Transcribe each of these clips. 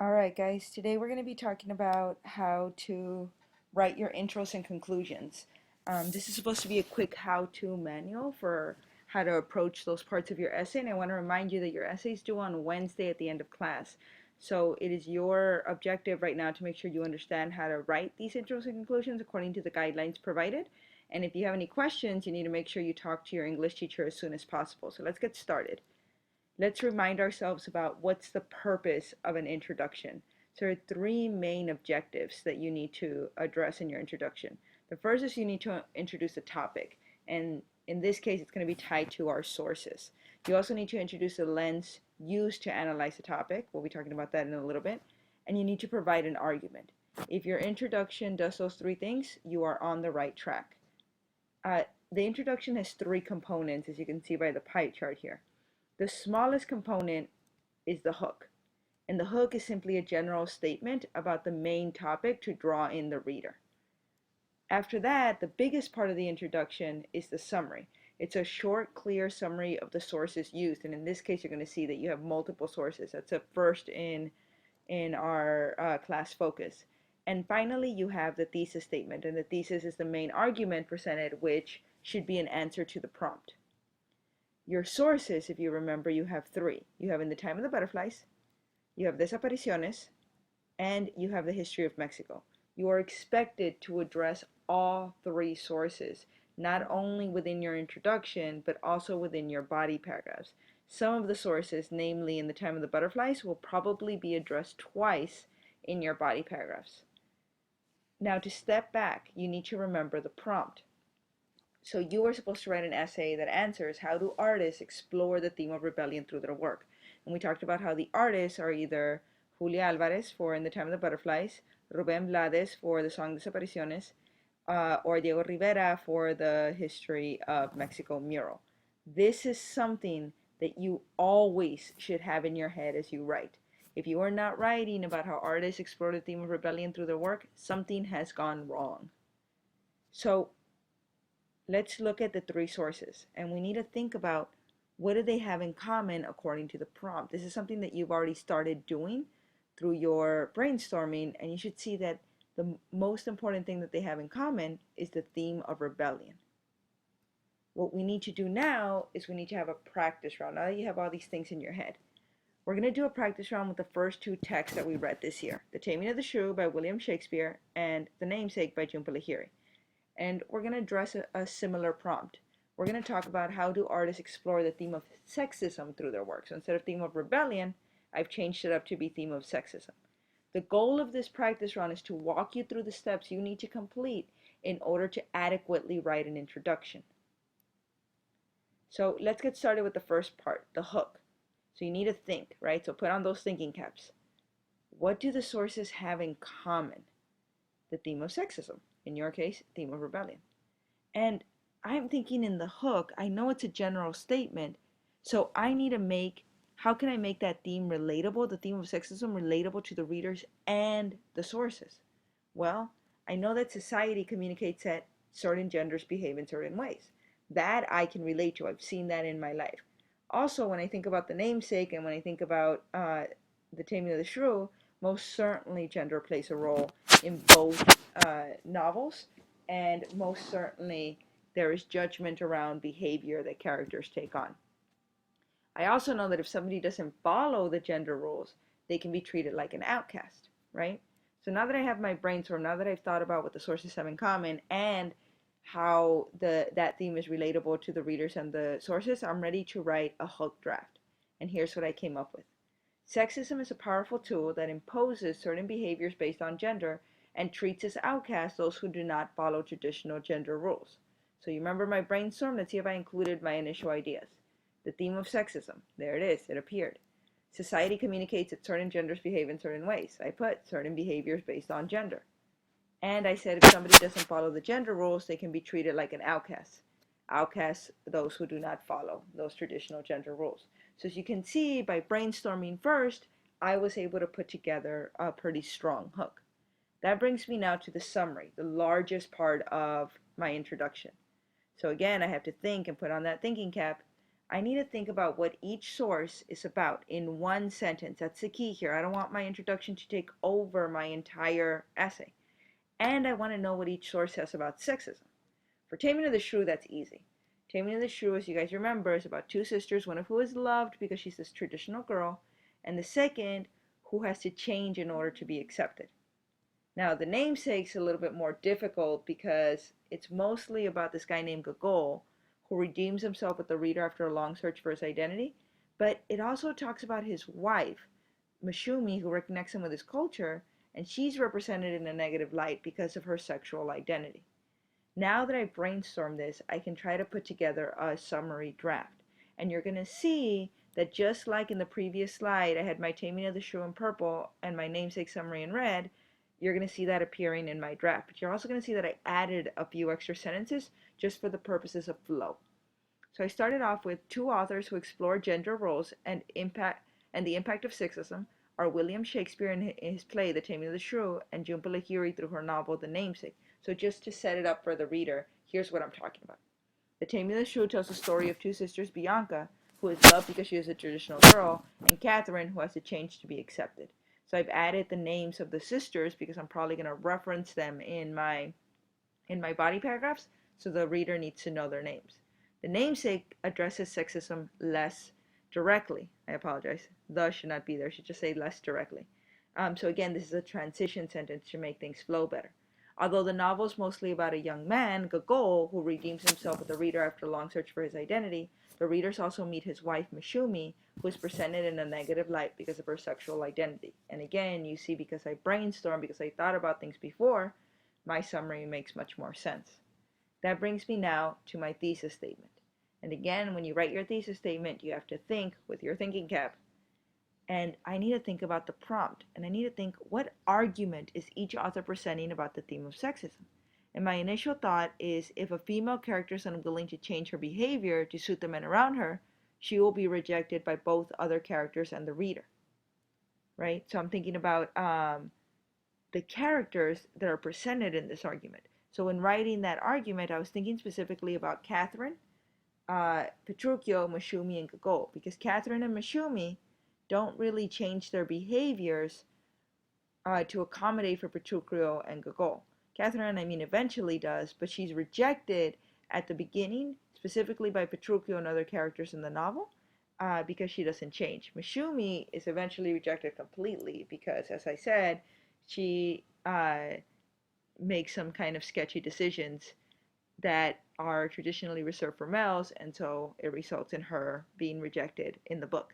Alright guys, today we're going to be talking about how to write your intros and conclusions. This is supposed to be a quick how-to manual for how to approach those parts of your essay, and I want to remind you that your essay is due on Wednesday at the end of class. So it is your objective right now to make sure you understand how to write these intros and conclusions according to the guidelines provided. And if you have any questions, you need to make sure you talk to your English teacher as soon as possible. So let's get started. Let's remind ourselves about what's the purpose of an introduction. So there are three main objectives that you need to address in your introduction. The first is you need to introduce a topic, and in this case it's going to be tied to our sources. You also need to introduce a lens used to analyze the topic. We'll be talking about that in a little bit. And you need to provide an argument. If your introduction does those three things, you are on the right track. The introduction has three components, as you can see by the pie chart here. The smallest component is the hook, and the hook is simply a general statement about the main topic to draw in the reader. After that, the biggest part of the introduction is the summary. It's a short, clear summary of the sources used, and in this case you're going to see that you have multiple sources. That's a first in our class focus. And finally, you have the thesis statement, and the thesis is the main argument presented, which should be an answer to the prompt. Your sources, if you remember, you have three. You have In the Time of the Butterflies, you have Desapariciones, and you have the History of Mexico. You are expected to address all three sources, not only within your introduction, but also within your body paragraphs. Some of the sources, namely In the Time of the Butterflies, will probably be addressed twice in your body paragraphs. Now, to step back, you need to remember the prompt. So you are supposed to write an essay that answers how do artists explore the theme of rebellion through their work. And we talked about how the artists are either Julia Alvarez for In the Time of the Butterflies, Rubén Blades for the song Desapariciones, or Diego Rivera for the History of Mexico mural. This is something that you always should have in your head as you write. If you are not writing about how artists explore the theme of rebellion through their work, something has gone wrong. So let's look at the three sources, and we need to think about what do they have in common according to the prompt. This is something that you've already started doing through your brainstorming, and you should see that the most important thing that they have in common is the theme of rebellion. What we need to do now is we need to have a practice round. Now that you have all these things in your head, we're going to do a practice round with the first two texts that we read this year, The Taming of the Shrew by William Shakespeare and The Namesake by Jhumpa Lahiri. And we're going to address a similar prompt. We're going to talk about how do artists explore the theme of sexism through their work. So instead of theme of rebellion, I've changed it up to be theme of sexism. The goal of this practice run is to walk you through the steps you need to complete in order to adequately write an introduction. So let's get started with the first part, the hook. So you need to think, right? So put on those thinking caps. What do the sources have in common? The theme of sexism. In your case, theme of rebellion. And I'm thinking in the hook, I know it's a general statement, so I need to make, how can I make that theme relatable, the theme of sexism relatable to the readers and the sources? Well, I know that society communicates that certain genders behave in certain ways. That I can relate to. I've seen that in my life. Also, when I think about The Namesake and when I think about The Taming of the Shrew, most certainly gender plays a role in both novels, and most certainly there is judgment around behavior that characters take on. I also know that if somebody doesn't follow the gender rules, they can be treated like an outcast, right? So now that I have my brainstorm, now that I've thought about what the sources have in common and how that theme is relatable to the readers and the sources, I'm ready to write a hook draft. And here's what I came up with. Sexism is a powerful tool that imposes certain behaviors based on gender and treats as outcasts those who do not follow traditional gender rules. So you remember my brainstorm? Let's see if I included my initial ideas. The theme of sexism. There it is. It appeared. Society communicates that certain genders behave in certain ways. I put certain behaviors based on gender. And I said if somebody doesn't follow the gender rules, they can be treated like an outcast. Outcasts those who do not follow those traditional gender rules. So as you can see, by brainstorming first, I was able to put together a pretty strong hook. That brings me now to the summary, the largest part of my introduction. So again, I have to think and put on that thinking cap. I need to think about what each source is about in one sentence. That's the key here. I don't want my introduction to take over my entire essay. And I want to know what each source says about sexism. For Taming of the Shrew, that's easy. Taming of the Shrew, as you guys remember, is about two sisters, one of who is loved because she's this traditional girl, and the second who has to change in order to be accepted. Now, the namesake's a little bit more difficult because it's mostly about this guy named Gogol who redeems himself with the reader after a long search for his identity, but it also talks about his wife, Mashumi, who reconnects him with his culture, and she's represented in a negative light because of her sexual identity. Now that I've brainstormed this, I can try to put together a summary draft. And you're going to see that just like in the previous slide, I had my Taming of the Shrew in purple and my namesake summary in red, you're going to see that appearing in my draft. But you're also going to see that I added a few extra sentences just for the purposes of flow. So I started off with two authors who explore gender roles and the impact of sexism are William Shakespeare in his play The Taming of the Shrew and Jhumpa Lahiri through her novel The Namesake. So just to set it up for the reader, here's what I'm talking about. The Taming of the Shrew tells the story of two sisters, Bianca, who is loved because she is a traditional girl, and Catherine, who has to change to be accepted. So I've added the names of the sisters because I'm probably going to reference them in my body paragraphs, so the reader needs to know their names. The namesake addresses sexism less directly. I apologize. The should not be there. Should just say less directly. So again, this is a transition sentence to make things flow better. Although the novel is mostly about a young man, Gogol, who redeems himself with the reader after a long search for his identity, the readers also meet his wife, Mashumi, who is presented in a negative light because of her sexual identity. And again, you see, because I brainstormed, because I thought about things before, my summary makes much more sense. That brings me now to my thesis statement. And again, when you write your thesis statement, you have to think with your thinking cap. And I need to think about the prompt. And I need to think, what argument is each author presenting about the theme of sexism? And my initial thought is, if a female character is unwilling to change her behavior to suit the men around her, she will be rejected by both other characters and the reader. Right? So I'm thinking about the characters that are presented in this argument. So in writing that argument, I was thinking specifically about Catherine, Petruchio, Mashumi, and Gogol, because Catherine and Mashumi don't really change their behaviors to accommodate for Petruchio and Gogol. Catherine, I mean, eventually does, but she's rejected at the beginning, specifically by Petruchio and other characters in the novel, because she doesn't change. Mashumi is eventually rejected completely because, as I said, she makes some kind of sketchy decisions that are traditionally reserved for males, and so it results in her being rejected in the book.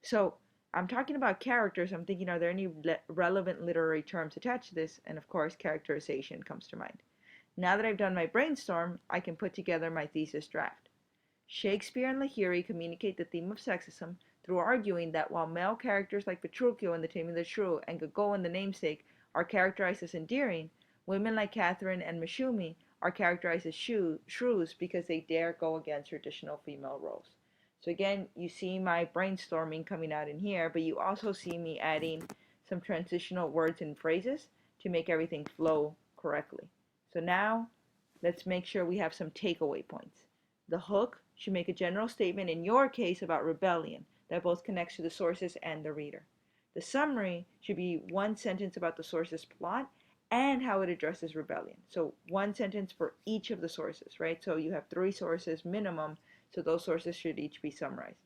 So I'm talking about characters. I'm thinking, are there any relevant literary terms attached to this? And of course, characterization comes to mind. Now that I've done my brainstorm, I can put together my thesis draft. Shakespeare and Lahiri communicate the theme of sexism through arguing that while male characters like Petruchio in The Taming of the Shrew and Gogol in The Namesake are characterized as endearing, women like Catherine and Mashumi are characterized as shrews because they dare go against traditional female roles. So again, you see my brainstorming coming out in here, but you also see me adding some transitional words and phrases to make everything flow correctly. So now, let's make sure we have some takeaway points. The hook should make a general statement, in your case, about rebellion that both connects to the sources and the reader. The summary should be one sentence about the source's plot and how it addresses rebellion. So one sentence for each of the sources, right? So you have 3 sources minimum, so those sources should each be summarized.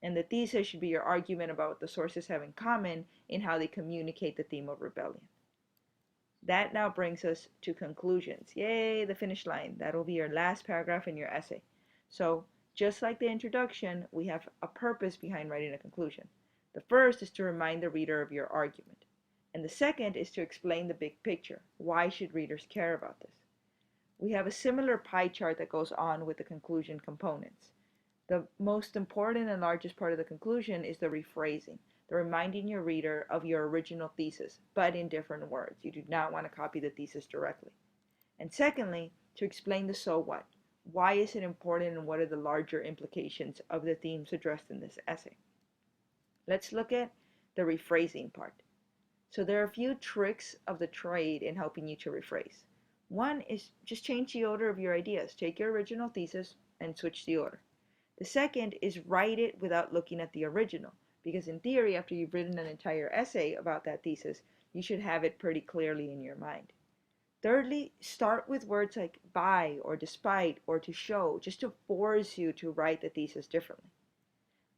And the thesis should be your argument about what the sources have in common in how they communicate the theme of rebellion. That now brings us to conclusions. Yay, the finish line. That'll be your last paragraph in your essay. So, just like the introduction, we have a purpose behind writing a conclusion. The first is to remind the reader of your argument. And the second is to explain the big picture. Why should readers care about this? We have a similar pie chart that goes on with the conclusion components. The most important and largest part of the conclusion is the rephrasing, the reminding your reader of your original thesis, but in different words. You do not want to copy the thesis directly. And secondly, to explain the so what. Why is it important and what are the larger implications of the themes addressed in this essay? Let's look at the rephrasing part. So there are a few tricks of the trade in helping you to rephrase. One is just change the order of your ideas. Take your original thesis and switch the order. The second is write it without looking at the original, because in theory, after you've written an entire essay about that thesis, you should have it pretty clearly in your mind. Thirdly, start with words like by or despite or to show, just to force you to write the thesis differently.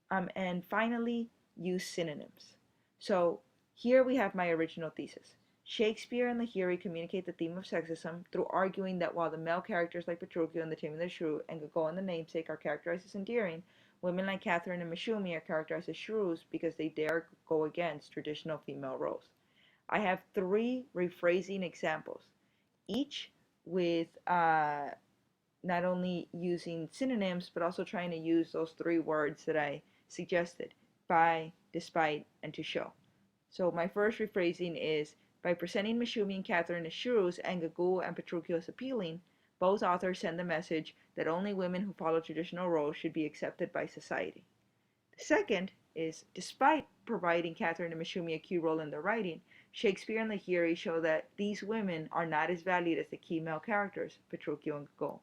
And finally, use synonyms. So here we have my original thesis. Shakespeare and Lahiri communicate the theme of sexism through arguing that while the male characters like Petruchio and the Taming of the Shrew and Gogol and the Namesake are characterized as endearing, women like Catherine and Mashumi are characterized as shrews because they dare go against traditional female roles. I have three rephrasing examples, each with not only using synonyms, but also trying to use those three words that I suggested, by, despite, and to show. So my first rephrasing is, by presenting Mashumi and Catherine as shrews and Gogol and Petruchio as appealing, both authors send the message that only women who follow traditional roles should be accepted by society. The second is, despite providing Catherine and Mashumi a key role in the writing, Shakespeare and Lahiri show that these women are not as valued as the key male characters, Petruchio and Gogol.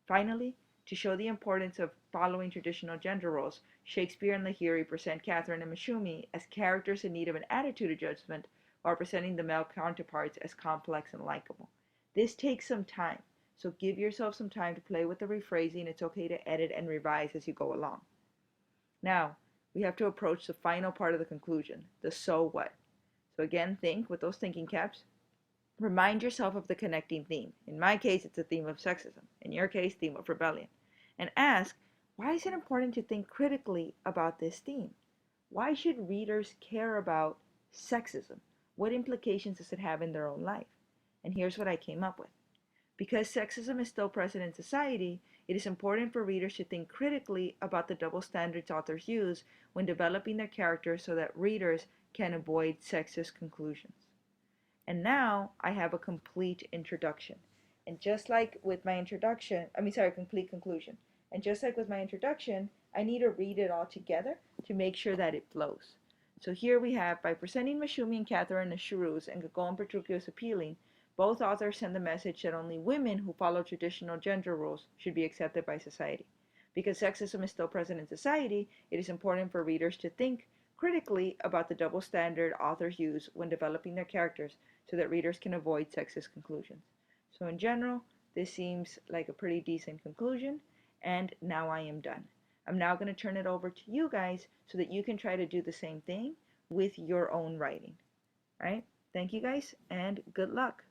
Finally, to show the importance of following traditional gender roles, Shakespeare and Lahiri present Catherine and Mashumi as characters in need of an attitude adjustment while presenting the male counterparts as complex and likable. This takes some time, so give yourself some time to play with the rephrasing. It's okay to edit and revise as you go along. Now, we have to approach the final part of the conclusion, the so what. So again, think with those thinking caps. Remind yourself of the connecting theme. In my case, it's a theme of sexism. In your case, theme of rebellion. And ask, why is it important to think critically about this theme? Why should readers care about sexism? What implications does it have in their own life? And here's what I came up with. Because sexism is still present in society, it is important for readers to think critically about the double standards authors use when developing their characters so that readers can avoid sexist conclusions. And now I have a complete introduction. And just like with my introduction, complete conclusion. And just like with my introduction, I need to read it all together to make sure that it flows. So here we have, by presenting Mashumi and Catherine as shrews and Gogol and Petruchio as appealing, both authors send the message that only women who follow traditional gender roles should be accepted by society. Because sexism is still present in society, it is important for readers to think critically about the double standard authors use when developing their characters so that readers can avoid sexist conclusions. So in general, this seems like a pretty decent conclusion, and now I am done. I'm now going to turn it over to you guys so that you can try to do the same thing with your own writing. All right? Thank you guys, and good luck.